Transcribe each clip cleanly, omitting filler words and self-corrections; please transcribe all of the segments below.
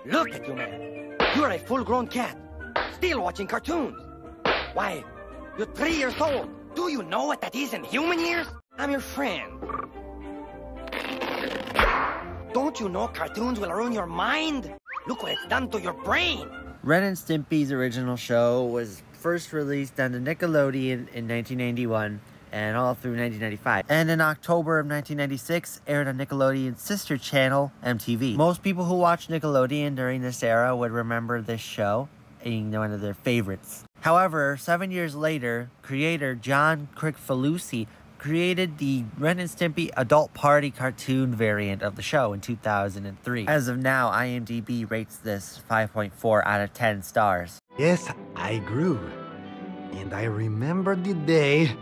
Look at you, man. You're a full-grown cat, still watching cartoons. Why, you're 3 years old. Do you know what that is in human years? I'm your friend. Don't you know cartoons will ruin your mind? Look what it's done to your brain. Ren and Stimpy's original show was first released on the Nickelodeon in 1991 and all through 1995. And in October of 1996, aired on Nickelodeon's sister channel, MTV. Most people who watched Nickelodeon during this era would remember this show being one of their favorites. However, 7 years later, creator John Kricfalusi created the Ren and Stimpy adult party cartoon variant of the show in 2003. As of now, IMDb rates this 5.4 out of 10 stars. Yes, I grew. And I remember the day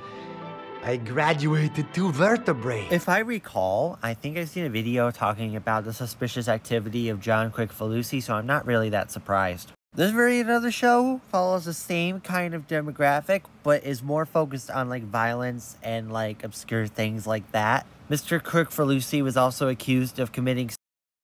I graduated 2 vertebrae. If I recall, I think I've seen a video talking about the suspicious activity of John Kricfalusi, so I'm not really that surprised. This variant of the show follows the same kind of demographic, but is more focused on like violence and like obscure things like that. Mr. Kricfalusi was also accused of committing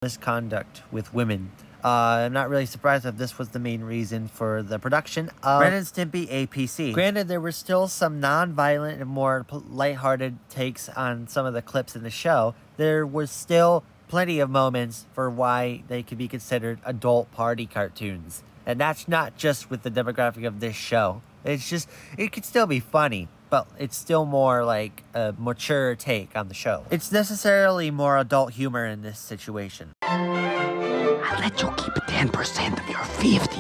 misconduct with women. I'm not really surprised if this was the main reason for the production of Ren and Stimpy APC. Granted, there were still some non-violent and more lighthearted takes on some of the clips in the show. There was still plenty of moments for why they could be considered adult party cartoons. And that's not just with the demographic of this show. It's just, it could still be funny, but it's still more like a mature take on the show. It's necessarily more adult humor in this situation. I'll let you keep 10% of your 50.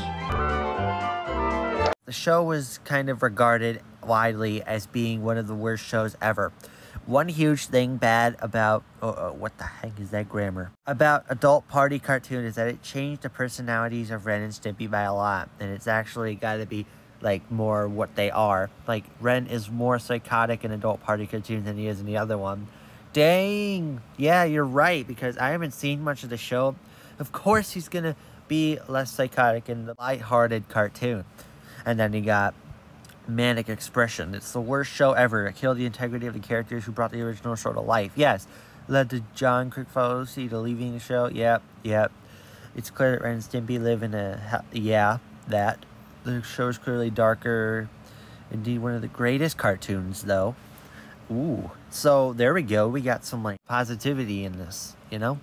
The show was kind of regarded widely as being one of the worst shows ever. One huge thing bad about, what the heck is that grammar? About adult party cartoon is that it changed the personalities of Ren and Stimpy by a lot. And it's actually got to be like more what they are. Like Ren is more psychotic in adult party cartoons than he is in the other one. Dang, yeah, you're right, because I haven't seen much of the show. Of course he's gonna be less psychotic in the lighthearted cartoon. And then you got Manic Expression. It's the worst show ever. It killed the integrity of the characters who brought the original show to life. Yes, led to John Kricfalusi to leaving the show. Yep. It's clear that Ren and Stimpy live in a... that. The show is clearly darker. Indeed, one of the greatest cartoons, though. Ooh. So, there we go. We got some, like, positivity in this, you know?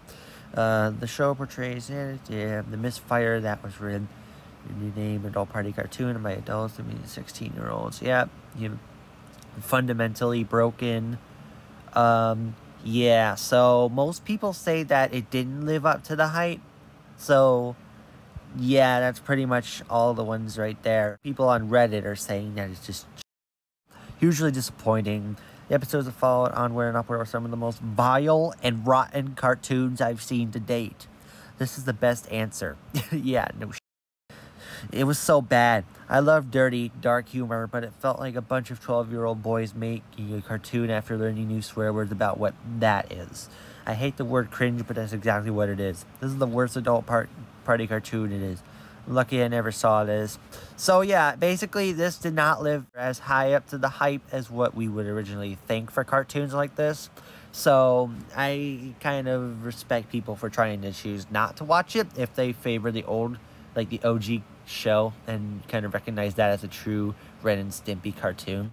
The show portrays the misfire that was Ren. New name, adult party cartoon by adults, I mean 16-year-olds. Yeah, fundamentally broken. Yeah, so most people say that it didn't live up to the hype. So, yeah, that's pretty much all the ones right there. People on Reddit are saying that it's just hugely disappointing. The episodes that followed onward and upward are some of the most vile and rotten cartoons I've seen to date. This is the best answer. Yeah, no shit. It was so bad. I love dirty, dark humor, but it felt like a bunch of 12-year-old boys making a cartoon after learning new swear words about what that is. I hate the word cringe, but that's exactly what it is. This is the worst adult party cartoon it is. I'm lucky I never saw this. So yeah, basically this did not live as high up to the hype as what we would originally think for cartoons like this. So I kind of respect people for trying to choose not to watch it if they favor the old, like the OG show, and kind of recognize that as a true Ren and Stimpy cartoon.